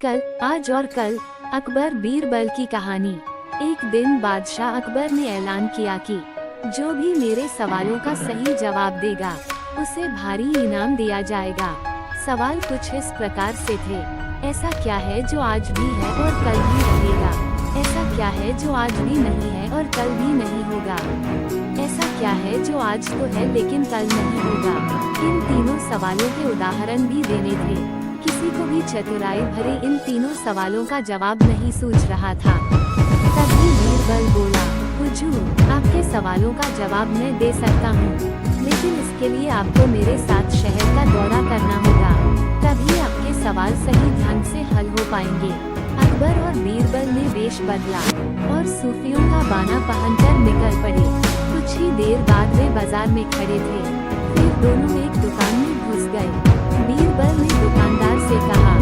कल, आज और कल, अकबर बीरबल की कहानी। एक दिन बादशाह अकबर ने ऐलान किया कि जो भी मेरे सवालों का सही जवाब देगा उसे भारी इनाम दिया जाएगा। सवाल कुछ इस प्रकार से थे। ऐसा क्या है जो आज भी है और कल भी रहेगा? ऐसा क्या है जो आज भी नहीं है और कल भी नहीं होगा? ऐसा क्या है जो आज तो है लेकिन कल नहीं होगा? इन तीनों सवालों के उदाहरण भी देने थे। किसी को भी चतुराई भरे इन तीनों सवालों का जवाब नहीं सूझ रहा था। तभी बीरबल बोला, हुजूर, आपके सवालों का जवाब मैं दे सकता हूँ, लेकिन इसके लिए आपको मेरे साथ शहर का दौरा करना होगा। तभी आपके सवाल सही ढंग से हल हो पाएंगे। अकबर और बीरबल ने वेश बदला और सूफियों का बाना पहनकर निकल पड़े। कुछ ही देर बाद वे बाजार में खड़े थे। फिर दोनों एक दुकान में घुस गए। बीरबल ने दुकानदार से कहा,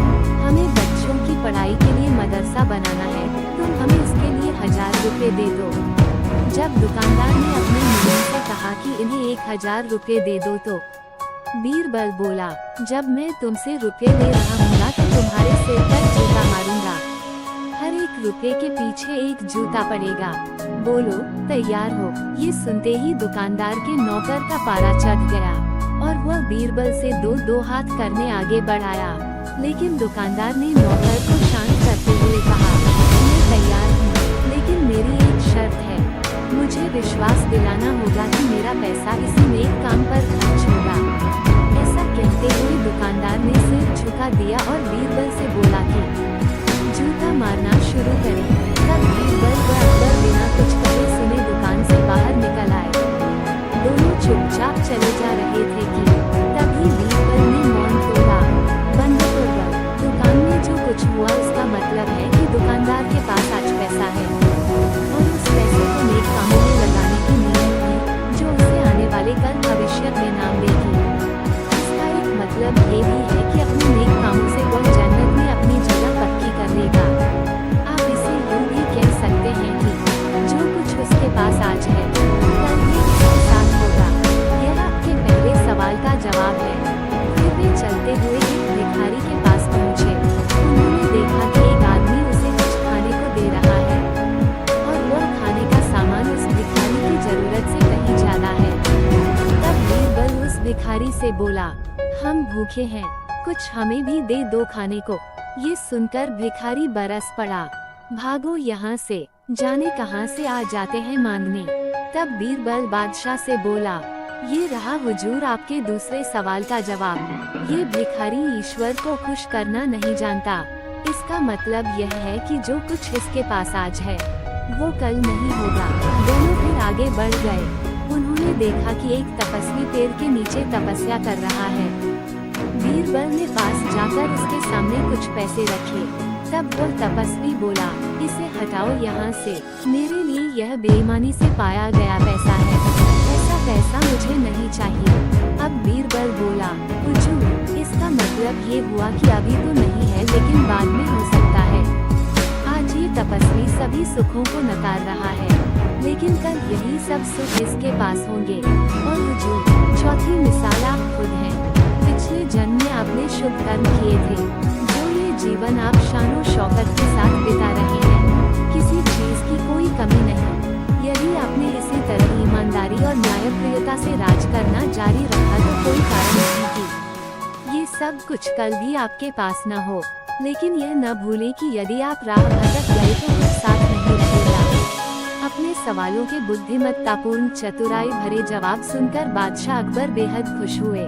हमें बच्चों की पढ़ाई के लिए मदरसा बनाना है, तुम हमें इसके लिए 1000 रुपए दे दो। जब दुकानदार ने अपने मुनीम से कहा कि इन्हें 1000 रुपए दे दो तो बीरबल बोला, जब मैं तुमसे रुपए ले रहा हूँ तो तुम्हारे सिर पर जूता मारूंगा। हर एक रुपए के पीछे एक जूता पड़ेगा। बोलो, तैयार हो? ये सुनते ही दुकानदार के नौकर का पारा चढ़ गया और वह बीरबल से दो हाथ करने आगे बढ़ाया। लेकिन दुकानदार ने नौकर को शांत करते हुए कहा, मैं तैयार हूँ, लेकिन मेरी एक शर्त है। मुझे विश्वास दिलाना होगा कि मेरा पैसा इसी नेक काम पर खर्च होगा। ऐसा कहते हुए दुकानदार ने सिर झुका दिया और बीरबल से बोला कि जूता मारना शुरू करें। तब बीरबल व अकबर बिना कुछ कहे सुने दुकान से बाहर निकल आए। दोनों चुपचाप चले जा रहे थे कि तभी बीरबल ने मौन तोड़ा। बंदरपूर्वक, दुकान में जो कुछ हुआ उसका मतलब है कि दुकानदार के पास आज पैसा है और उस पैसे को नेक कामों में लगाने की नीयत थी जो उसे आने वाले कल भविष्य में नाम देगी। इसका एक मतलब ये भी है कि अपने नेक कामों से वह जन्नत में अपनी जगह पक्की कर लेगा। आप इसे यूं भी कह सकते हैं कि जो कुछ उसके पास आज है कल भी उसके साथ होगा। यह आपके पहले सवाल का जवाब है। फिर वे चलते हुए एक भिखारी के पास पहुँचे। उन्होंने देखा कि एक आदमी उसे कुछ खाने को दे रहा है और वह खाने का सामान उस भिखारी की जरूरत से कहीं ज्यादा है। तब बीरबल उस भिखारी से बोला, हम भूखे हैं, कुछ हमें भी दे दो खाने को। ये सुनकर भिखारी बरस पड़ा, भागो यहाँ से, जाने कहाँ से आ जाते हैं मांगने। तब बीरबल बादशाह से बोला, ये रहा हुजूर आपके दूसरे सवाल का जवाब। ये भिखारी ईश्वर को खुश करना नहीं जानता। इसका मतलब यह है कि जो कुछ इसके पास आज है वो कल नहीं होगा। दोनों फिर आगे बढ़ गए। उन्होंने देखा कि एक तपस्वी पेड़ के नीचे तपस्या कर रहा है। बीरबल ने पास जाकर उसके सामने कुछ पैसे रखे। तब वह तपस्वी बोला, इसे हटाओ यहाँ से, मेरे लिए यह बेईमानी से पाया गया पैसा है, ऐसा पैसा मुझे नहीं चाहिए। अब बीरबल बोला, हुजूर, इसका मतलब ये हुआ कि अभी तो नहीं है लेकिन बाद में हो सकता है। आज ये तपस्वी सभी सुखों को नकार रहा है, लेकिन कल यही सब सुख इसके पास होंगे। और हुजूर, चौथी मिसाल आप खुद हैं। पिछले जन्म में आपने शुभ कर्म किए थे, जो ये जीवन आप शानो शौकत के साथ बिता रहे हैं। किसी चीज की कोई कमी नहीं। यदि आपने इसी तरह ईमानदारी और न्यायप्रियता से राज करना जारी रखा तो कोई कारण नहीं कि ये सब कुछ कल भी आपके पास न हो। लेकिन यह न भूलें कि यदि आप राह भटक गए तो कुछ साथ नहीं रहेगा। अपने सवालों के बुद्धिमत्तापूर्ण चतुराई भरे जवाब सुनकर बादशाह अकबर बेहद खुश हुए।